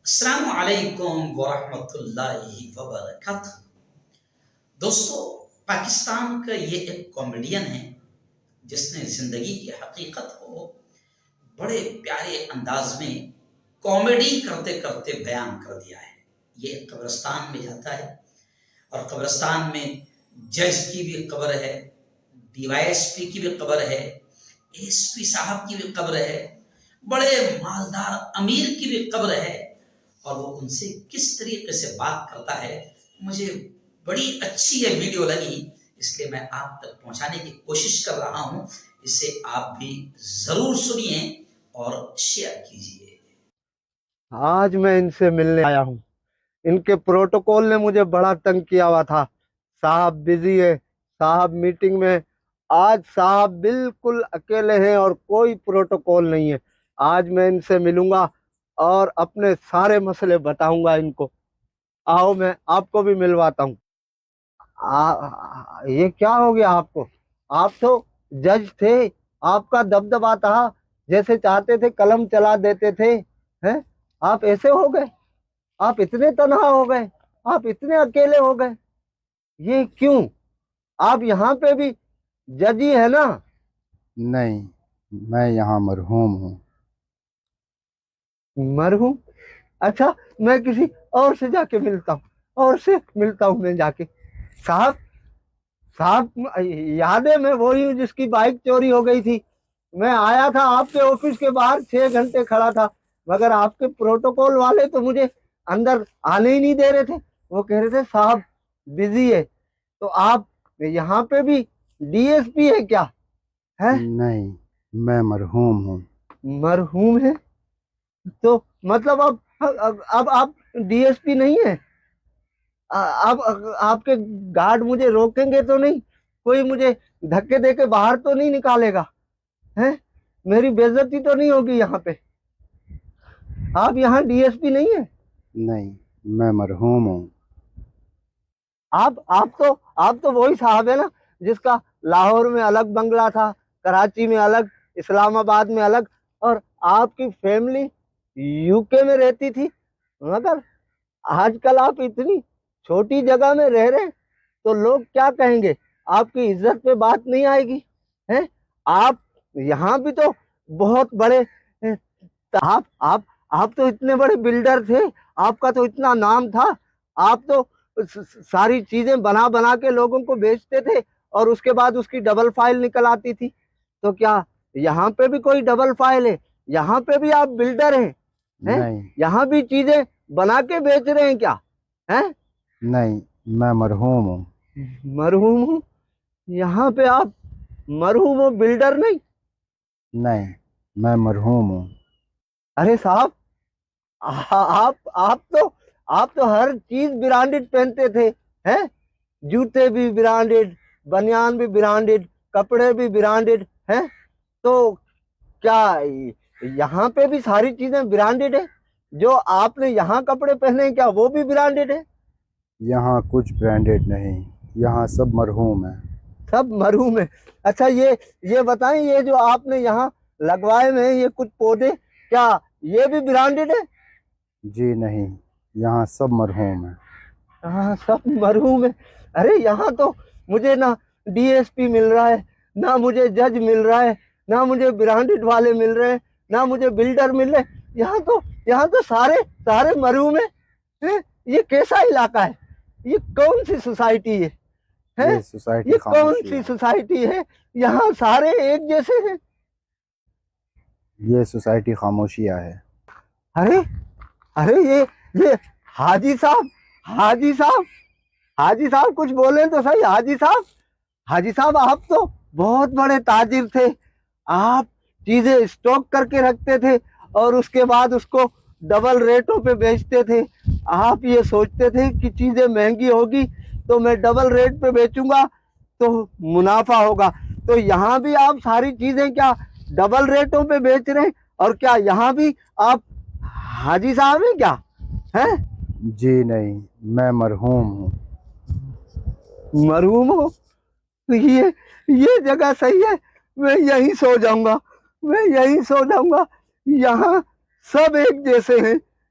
السلام علیکم ورحمۃ اللہ وبرکاتہ۔ دوستو، پاکستان کا یہ ایک کامیڈین ہے جس نے زندگی کی حقیقت کو بڑے پیارے انداز میں کامیڈی کرتے کرتے بیان کر دیا ہے۔ یہ ایک قبرستان میں جاتا ہے اور قبرستان میں جج کی بھی قبر ہے، ڈی وائی ایس پی کی بھی قبر ہے، ایس پی صاحب کی بھی قبر ہے، بڑے مالدار امیر کی بھی قبر ہے، اور وہ ان سے کس طریقے سے بات کرتا ہے۔ مجھے بڑی اچھی یہ ویڈیو لگی، اس لیے میں آپ تک پہنچانے کی کوشش کر رہا ہوں۔ اسے آپ بھی ضرور سنیے اور شیئر کیجیے۔ آج میں ان سے ملنے آیا ہوں۔ ان کے پروٹوکول نے مجھے بڑا تنگ کیا ہوا تھا۔ صاحب بزی ہے، صاحب میٹنگ میں۔ آج صاحب بالکل اکیلے ہیں اور کوئی پروٹوکول نہیں ہے۔ آج میں ان سے ملوں گا اور اپنے سارے مسئلے بتاؤں گا ان کو۔ آؤ میں آپ کو بھی ملواتا ہوں۔ یہ کیا ہو گیا آپ کو؟ آپ تو جج تھے، آپ کا دبدبا تھا، جیسے چاہتے تھے قلم چلا دیتے تھے۔ ہیں؟ آپ ایسے ہو گئے؟ آپ اتنے تنہا ہو گئے؟ آپ اتنے اکیلے ہو گئے؟ یہ کیوں؟ آپ یہاں پہ بھی جج ہی ہے نا؟ نہیں، میں یہاں مرحوم ہوں۔ مرحوم؟ اچھا، میں کسی اور سے جا کے ملتا ہوں میں جا کے۔ صاحب یاد ہے، میں وہی ہوں جس کی بائک چوری ہو گئی تھی۔ میں آیا تھا آپ کے آفس کے باہر 6 گھنٹے کھڑا تھا، مگر آپ کے پروٹوکول والے تو مجھے اندر آنے ہی نہیں دے رہے تھے۔ وہ کہہ رہے تھے صاحب بزی ہے۔ تو آپ یہاں پہ بھی ڈی ایس پی ہے کیا؟ ہے؟ نہیں، میں مرحوم ہوں۔ مرحوم ہے؟ تو مطلب اب آپ ڈی ایس پی نہیں ہے؟ اب آپ کے گارڈ مجھے روکیں گے تو نہیں؟ کوئی مجھے دھکے دے کے باہر تو نہیں نکالے گا؟ ہیں؟ میری بے عزتی تو نہیں ہوگی یہاں پہ؟ آپ یہاں ڈی ایس پی نہیں ہیں؟ نہیں، میں مرحوم ہوں۔ آپ تو وہی صاحب ہے نا جس کا لاہور میں الگ بنگلہ تھا، کراچی میں الگ، اسلام آباد میں الگ، اور آپ کی فیملی یو کے میں رہتی تھی۔ مگر آج کل آپ اتنی چھوٹی جگہ میں رہ رہے ہیں تو لوگ کیا کہیں گے؟ آپ کی عزت پہ بات نہیں آئے گی؟ ہیں؟ آپ یہاں بھی تو بہت بڑے، آپ تو اتنے بڑے بلڈر تھے، آپ کا تو اتنا نام تھا۔ آپ تو ساری چیزیں بنا بنا کے لوگوں کو بیچتے تھے اور اس کے بعد اس کی ڈبل فائل نکل آتی تھی۔ تو کیا یہاں پہ بھی کوئی ڈبل فائل ہے؟ یہاں پہ بھی آپ بلڈر ہیں؟ نہیں، یہاں بھی چیزیں بنا کے بیچ رہے ہیں کیا؟ نہیں، میں مرحوم ہوں۔ مرحوم ہوں؟ یہاں پہ آپ مرحوم ہو، بلڈر نہیں؟ نہیں، میں مرحوم ہوں۔ ارے صاحب، آپ تو ہر چیز برانڈڈ پہنتے تھے، ہیں؟ جوتے بھی برانڈڈ، بنیان بھی برانڈڈ، کپڑے بھی برانڈڈ، ہیں؟ تو کیا یہاں پہ بھی ساری چیزیں برانڈڈ ہیں؟ جو آپ نے یہاں کپڑے پہنے ہیں کیا وہ بھی برانڈڈ ہیں؟ یہاں کچھ برانڈڈ نہیں، یہاں سب مرحوم ہیں۔ سب مرحوم ہے؟ اچھا، یہ بتائیں، یہ جو آپ نے یہاں لگوائے میں یہ کچھ پودے، کیا یہ بھی برانڈڈ ہے؟ جی نہیں، یہاں سب مرحوم ہیں۔ ہاں، سب مرحوم ہے؟ ارے یہاں تو مجھے نہ ڈی ایس پی مل رہا ہے، نہ مجھے جج مل رہا ہے، نہ مجھے برانڈڈ والے مل رہے ہیں، نہ مجھے بلڈر مل رہے ہیں۔ یہاں تو سارے مرحوم ہیں۔ یہ کیسا علاقہ ہے؟ یہ کون سی سوسائٹی ہے؟ یہ کون سی سوسائٹی ہے؟ یہاں سارے ایک جیسے ہیں؟ یہ سوسائٹی خاموشیہ ہے۔ ارے یہ حاجی صاحب کچھ بولیں تو صحیح۔ حاجی صاحب آپ تو بہت بڑے تاجر تھے۔ آپ چیزیں اسٹاک کر کے رکھتے تھے اور اس کے بعد اس کو ڈبل ریٹوں پہ بیچتے تھے۔ آپ یہ سوچتے تھے کہ چیزیں مہنگی ہوگی تو میں ڈبل ریٹ پہ بیچوں گا تو منافع ہوگا۔ تو یہاں بھی آپ ساری چیزیں کیا ڈبل ریٹوں پہ بیچ رہے ہیں؟ اور کیا یہاں بھی آپ حاجی صاحب ہیں کیا؟ ہیں؟ جی نہیں، میں مرحوم ہوں۔ مرحوم ہو؟ یہ جگہ صحیح ہے، میں یہیں سو جاؤں گا۔ یہاں سب ایک جیسے ہیں،